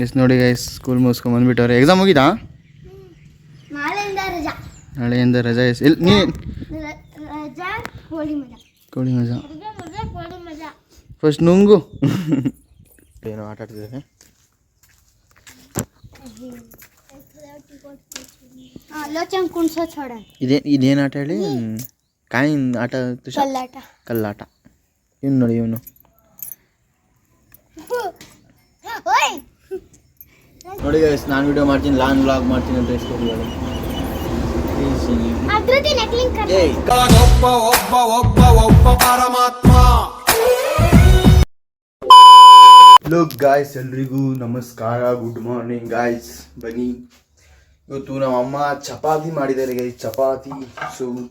S ನೋಡಿ guys school ಮುಗಿಸ್ಕೊಂಡು ಬಂದ್ಬಿಟ್ಟವ್ರೆ. Exam ಮುಗಿದಾ? ನಾಳೆಯಿಂದ ರಜಾ. ಎಸ್ ಇಲ್ಲಿ ನೀ ಕೋಳಿ ಮಜಾ ಫಸ್ಟ್ ನುಂಗು. ಏನೋ ಆಟ ಆಡ್ತಿದ್ದಾರೆ. ಇದೇನು ಆಟ ಹೇಳಿ? ಕಾಯಿನ್ ಆಟ, ಕಲ್ಲಾಟ. ಇವನು ನೋಡಿ, ಇವನು ನೋಡಿ ಗೈಸ್, ನಾನು ವಿಡಿಯೋ ಮಾಡ್ತೀನಿ, ಲಾಂಗ್ ವ್ಲಾಗ್ ಮಾಡ್ತೀನಿ ಅಂತ ಇಸ್ಕೊಂಡಿದ್ದಾರೆ. ಲುಕ್ ಗಾಯ್ಸ್, ಎಲ್ರಿಗೂ ನಮಸ್ಕಾರ, ಗುಡ್ ಮಾರ್ನಿಂಗ್ ಗಾಯ್ಸ್. ಬನ್ನಿ, ಇವತ್ತು ನಮ್ಮ ಅಮ್ಮ ಚಪಾತಿ ಮಾಡಿದ್ದಾರೆ ಗೈಸ್. ಚಪಾತಿ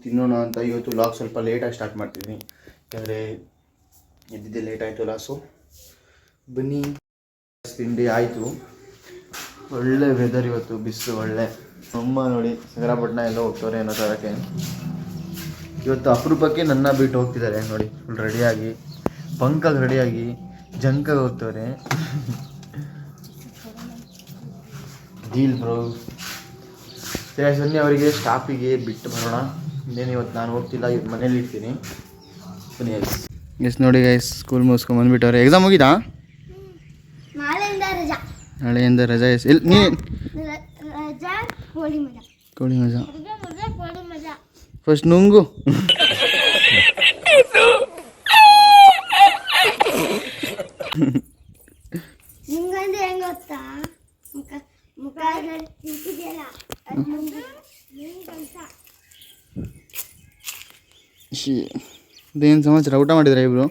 ತಿನ್ನೋಣ ಅಂತ ಇವತ್ತು ವ್ಲಾಗ್ ಸ್ವಲ್ಪ ಲೇಟಾಗಿ ಸ್ಟಾರ್ಟ್ ಮಾಡ್ತಿದ್ದೀನಿ, ಯಾಕಂದರೆ ಎದ್ದಿದ್ದೆ ಲೇಟ್ ಆಯಿತು ಲಾಸು. ಬನ್ನಿ, ತಿಂಡಿ ಆಯಿತು. ಒಳ್ಳೆ ವೆದರ್ ಇವತ್ತು, ಬಿಸಿಲು ಒಳ್ಳೆ. ಅಮ್ಮ ನೋಡಿ ಸಗರಪಟ್ಟಣ ಎಲ್ಲ ಹೋಗ್ತವ್ರೆ ಏನೋ ತರಕ್ಕೆ. ಇವತ್ತು ಅಪರೂಪಕ್ಕೆ ನನ್ನ ಬಿಟ್ಟು ಹೋಗ್ತಿದ್ದಾರೆ ನೋಡಿ, ಫುಲ್ ರೆಡಿಯಾಗಿ, ಪಂಕಾಗಿ ರೆಡಿಯಾಗಿ ಜಂಕಾಗಿ ಹೋಗ್ತವ್ರೆ. Deal bro. ಸನ್ನಿ ಅವರಿಗೆ ಸ್ಟಾಪಿಗೆ ಬಿಟ್ಟು ಬರೋಣ. ಇನ್ನೇನು ಇವತ್ತು ನಾನು ಹೋಗ್ತಿಲ್ಲ, ಇವತ್ತು ಮನೇಲಿ ಇರ್ತೀನಿ. ಬನ್ನಿ ಎಸ್ ನೋಡಿ ಗೈಸ್, ಸ್ಕೂಲ್ ಮುಗಿಸ್ಕೊಂಡು ಬಂದ್ಬಿಟ್ಟವ್ರೆ. ಎಕ್ಸಾಮ್ ಮುಗಿದಾ? ನಾಳೆಯಿಂದ ರಜಾ. ಎಸ್ ಇಲ್ಲಿ ನೀ ಕೋಳಿ ಮಜಾ ಫಸ್ಟ್ ನುಂಗು. ಇದೇನು ಸಮಾಚಾರ? ಊಟ ಮಾಡಿದ್ರ ಇಬ್ರು?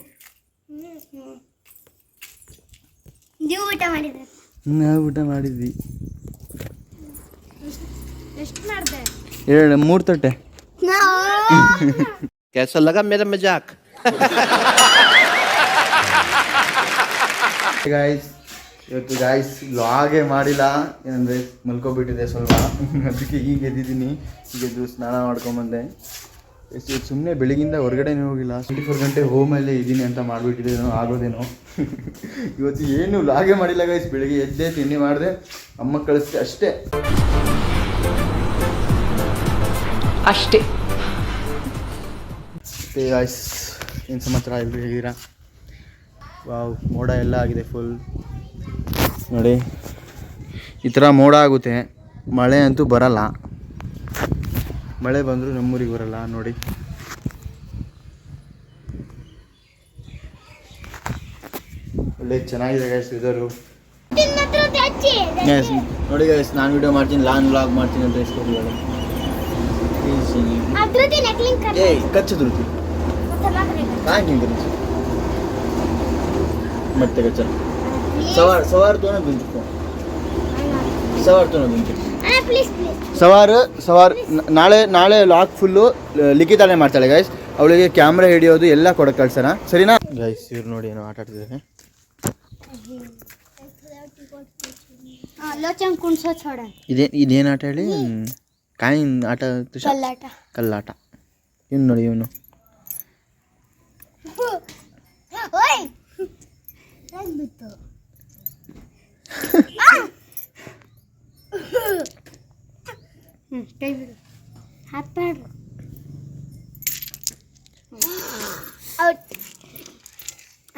ನಾವು ಊಟ ಮಾಡಿದ್ವಿ. 3 ತಟ್ಟೆ. कैसा लगा मेरा मजाक? ಗಾಯ್ಸ್, ಇವತ್ತು ಗಾಯ್ಸ್ ವ್ಲಾಗೇ ಮಾಡಿಲ್ಲ, ಏನಂದರೆ ಮಲ್ಕೊಬಿಟ್ಟಿದೆ ಸ್ವಲ್ಪ. ಅದಕ್ಕೆ ಈಗ ಎದ್ದಿದ್ದೀನಿ. ಈಗ ಎದ್ದು ಸ್ನಾನ ಮಾಡ್ಕೊಂಬಂದೆ. ಎಷ್ಟು ಸುಮ್ಮನೆ ಬೆಳಗಿಂದ ಹೊರಗಡೆನೇ ಹೋಗಿಲ್ಲ. 24 ಗಂಟೆ ಹೋಮಲ್ಲೇ ಇದ್ದೀನಿ ಅಂತ ಮಾಡಿಬಿಟ್ಟಿದ್ದೇನೋ, ಆಗೋದೇನೋ. ಇವತ್ತು ಏನು ವ್ಲಾಗೇ ಮಾಡಿಲ್ಲ ಗಾಯ್ಸ್. ಬೆಳಿಗ್ಗೆ ಎದ್ದೆ, ತಿಂಡಿ ಮಾಡಿದೆ, ಅಮ್ಮ ಕಳಿಸ್ದೆ, ಅಷ್ಟೇ. ಮತ್ತೆ ಗಾಯ್ಸ್, ಏನು ಸಮಾಚಾರ? ಎಲ್ಲರೂ ಹೇಗಿದ್ದೀರಾ? ವಾವ್, ಮೋಡ ಎಲ್ಲ ಆಗಿದೆ ಫುಲ್ ನೋಡಿ. ಈ ಥರ ಮೋಡ ಆಗುತ್ತೆ, ಮಳೆ ಅಂತೂ ಬರಲ್ಲ. ಮಳೆ ಬಂದರೂ ನಮ್ಮೂರಿಗೆ ಬರಲ್ಲ ನೋಡಿ. ಒಳ್ಳೆ ಚೆನ್ನಾಗಿದೆ ಗೈಸ್ ವೆದರು. ನೋಡಿ ಗೈಸ್, ನಾನು ವಿಡಿಯೋ ಮಾಡ್ತೀನಿ, ಲಾಂಗ್ ವ್ಲಾಗ್ ಮಾಡ್ತೀನಿ ಅಂತ ಇಸ್ಕೊಂಡಿದ್ದಾರೆ. ಕಚ್ಚು ಧೃತಿ ಮತ್ತೆ ಕಚ್ಚ सवार तो ना बिंचको सवार तो ना बिंचको ಸವಾರ್ ನಾಳೆ ಲಾಕ್ ಫುಲ್ಲು ಲಿಖಿತಾಳೆ ಮಾಡ್ತಾಳೆ ಗೈಸ್. ಅವಳಿಗೆ ಕ್ಯಾಮ್ರಾ ಹಿಡಿಯೋದು ಎಲ್ಲ ಕೊಡಕ್ಕೆ ಕಳ್ಸೋಣ, ಸರಿನಾ ಗೈಸ್? ಇವ್ರು ನೋಡಿ ಏನೋ ಆಟ ಆಡ್ತಿದ್ದಾರೆ. ಇದೇನು ಆಟ ಹೇಳಿ? ಕಾಯಿನ್ ಆಟ, ಕಲ್ಲಾಟ. ಇವನು ನೋಡಿ, ಇವನು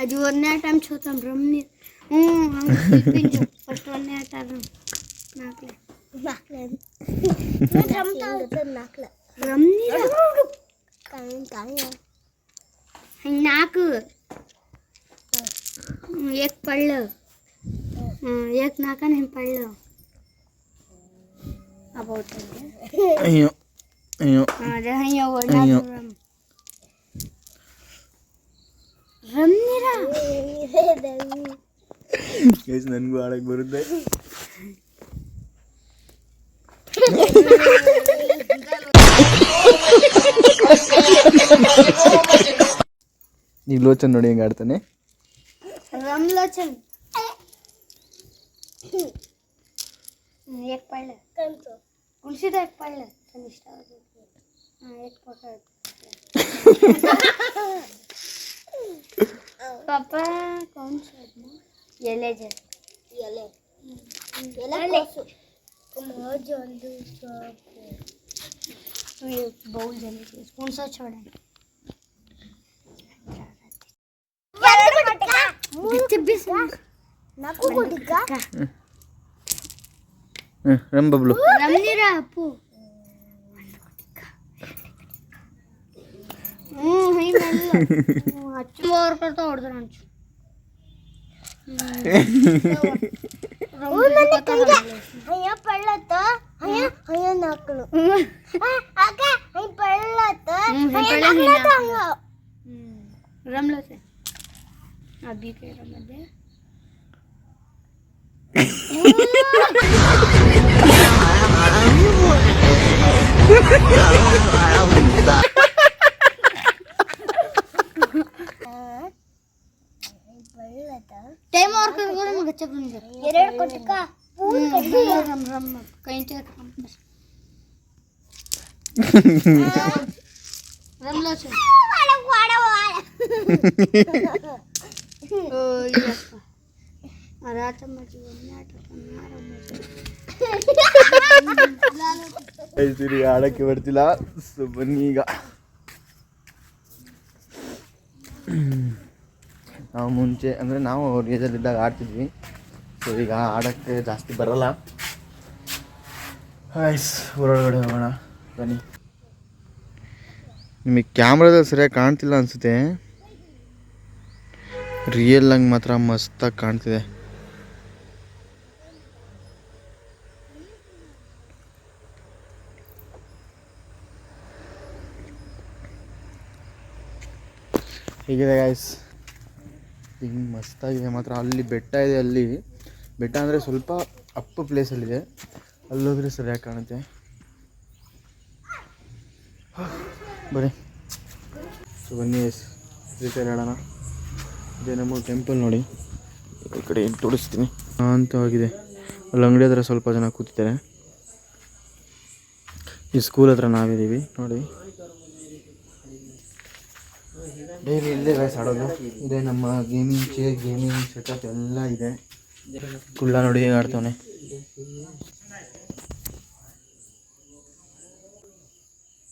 ಅದು ಒಂದನೇ ಟೈಮ್ ಚೋತಂ ರಮ್ನಿ ಫಸ್ಟ್ ಒಂದನೇ ಆಟ ನಾಲ್ಕು एक पडलं, एक नाकाने हे पडलं. अबाउट अयो अयो अयो रम्नीरा ಗೈಸ್, ನನಗೂ ಆಡಕ್ಕೆ ಬರುತ್ತೆ. ಈಗ ಲೋಚನ್ ನೋಡಿ ಹೆಂಗೆ ಆಡ್ತಾನೆ. रमलोचन एक पडलं उलशीत, एक पडलं कनिष्ठ, एक पकड. पापा कौन सा येले जे येले बाउल झाले स्पून सा छोड़ा ರಮ್ ಬಬ್ಲು ರಮ್ನಿರಾ ಅಪ್ಪು ಹೈ ಮೆಲ್ಲ ಅಚ್ಚು ಓವರ್ करता ಹೊಡೆದ್ರು ಅಂಚು ಅಯ್ಯ ಪಳ್ಳತ್ತ ಅಯ್ಯ ಅಯ್ಯ ನಾಕಳು ಆಗ ಅಯ್ಯ ಪಳ್ಳತ್ತ ಅಯ್ಯ ನಾಕಳು रमला से अभी के रमदे टाइम और कर बोले मैं गच्चा बन गया ಎರಡು ಕೊಟ್ಟಕ ಫೂಲ್ ಕಟ್ಟಿ ರಮ್ ರಮ್ ಕೈ ತೆ रमला से वाड़ा वाड़ा ओ यस आरात मजी नाಟ ಐತಿರಿ ಆಡಕ್ಕೆ ಬರ್ತಿಲ್ಲ ಸೊ ಬನ್ನಿ ಈಗ ನಾವು ಮುಂಚೆ ಅಂದರೆ ನಾವು ಅವ್ರ ಏಜಲ್ಲಿದ್ದಾಗ ಆಡ್ತಿದ್ವಿ ಸೊ ಈಗ ಆಡೋಕ್ಕೆ ಜಾಸ್ತಿ ಬರಲ್ಲ ಆಯ್ಸ್ ಹೊರಗಡೆ ಹೋಗೋಣ ಬನ್ನಿ ನಿಮಗೆ ಕ್ಯಾಮ್ರಾದಲ್ಲಿ ಸರಿಯಾಗಿ ಕಾಣ್ತಿಲ್ಲ ಅನಿಸುತ್ತೆ ರಿಯಲ್ ಆಗಿ ಮಾತ್ರ ಮಸ್ತಾಗಿ ಕಾಣ್ತಿದೆ ಹೀಗಿದೆ ಗಾಯ್ಸ್ ಹಿಂಗೆ ಮಸ್ತಾಗಿದೆ ಮಾತ್ರ ಅಲ್ಲಿ ಬೆಟ್ಟ ಇದೆ ಅಲ್ಲಿ ಬೆಟ್ಟ ಅಂದರೆ ಸ್ವಲ್ಪ ಅಪ್ ಪ್ಲೇಸಲ್ಲಿದೆ ಅಲ್ಲೋದ್ರೆ ಸರಿಯಾಗಿ ಕಾಣುತ್ತೆ ಬನ್ನಿ ಸೊ ಬನ್ನಿ ಫ್ರೀ ಫೈರ್ ಆಡೋಣ ಇದೇ ನಮ್ಮ ಟೆಂಪಲ್ ನೋಡಿ ಈ ಕಡೆ ತೋರಿಸ್ತೀನಿ ಶಾಂತವಾಗಿದೆ ಅಲ್ಲಿ ಅಂಗಡಿ ಹತ್ರ ಸ್ವಲ್ಪ ಜನ ಕೂತಿದ್ದಾರೆ ಈ ಸ್ಕೂಲ್ ಹತ್ರ ನಾವಿದ್ದೀವಿ ನೋಡಿ ಡೈಲಿ ಇಲ್ಲೇ ವಯಸ್ ಆಡೋದು ಇದೆ ನಮ್ಮ ಗೇಮಿಂಗ್ ಚೇರ್ ಗೇಮಿಂಗ್ ಸೆಟಪ್ ಎಲ್ಲ ಇದೆ ಕುಳ್ಳ ನೋಡಿ ಹೇಗೆ ಆಡ್ತವನೆ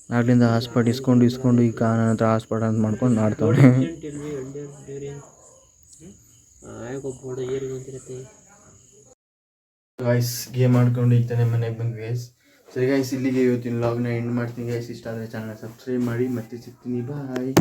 ಆಗ್ಲಿಂದ ಹಾಸ್ಪಾಟ್ ಇಸ್ಕೊಂಡು ಈಗ ನನ್ನ ಹತ್ರ ಹಾಸ್ಪಾಟ್ ಅಂತ ಮಾಡ್ಕೊಂಡು ಆಡ್ತವನೆ ಗೈಸ್ ಗೇಮ್ ಆಡ್ಕೊಂಡು ಈಗ ತಾನೇ ಮನೆಗೆ ಬಂದ್ವಿ ಗೈಸ್ ಸರಿ ಗೈಸ್ ಇಲ್ಲಿಗೆ ಇವತ್ತಿನ ವ್ಲಾಗ್ನ ಎಂಡ್ ಮಾಡ್ತೀನಿ ಗೈಸ್ ಇಷ್ಟ ಆದರೆ ಚಾನಲ್ ಸಬ್ಸ್ಕ್ರೈಬ್ ಮಾಡಿ ಮತ್ತೆ ಸಿಗ್ತೀನಿ ಬಾಯ್